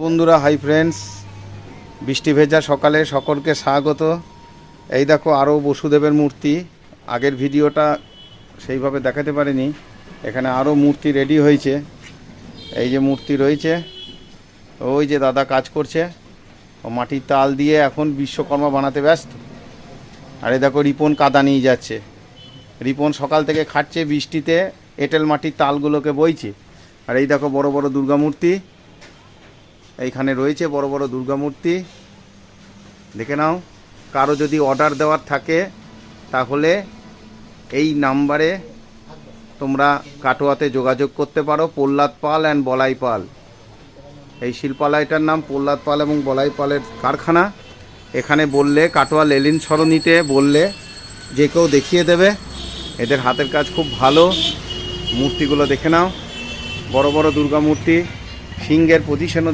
বন্ধুরা, hi friends, বৃষ্টি ভেজা সকালে সকলকে স্বাগত। এই দেখো আরও বসুদেবের মূর্তি। আগের ভিডিওটা সেইভাবে দেখাতে পারিনি। এখানে আরও মূর্তি রেডি হয়েছে। এই যে মূর্তি রয়েছে, ওই যে দাদা কাজ করছে, ও মাটির তাল দিয়ে এখন বিশ্বকর্মা বানাতে ব্যস্ত। আর এই দেখো রিপন কাদা নিয়ে যাচ্ছে। রিপন সকাল থেকে খাটছে, বৃষ্টিতে এঁটেল মাটির তালগুলোকে বইছে। আর এই দেখো বড় বড় দুর্গা মূর্তি এইখানে রয়েছে, বড় বড় দুর্গা মূর্তি দেখে নাও। কারো যদি অর্ডার দেওয়ার থাকে তাহলে এই নাম্বারে তোমরা কাটোয়াতে যোগাযোগ করতে পারো। প্রহ্লাদ পাল অ্যান্ড বলাই পাল, এই শিল্পালয়টার নাম প্রহ্লাদ পাল এবং বলাই পালের কারখানা। এখানে বললে কাটোয়া লেলিন সরণিতে বললে যে কেউ দেখিয়ে দেবে। এদের হাতের কাজ খুব ভালো। মূর্তিগুলো দেখে নাও, বড় বড় দুর্গা মূর্তি, সিংহের পজিশনও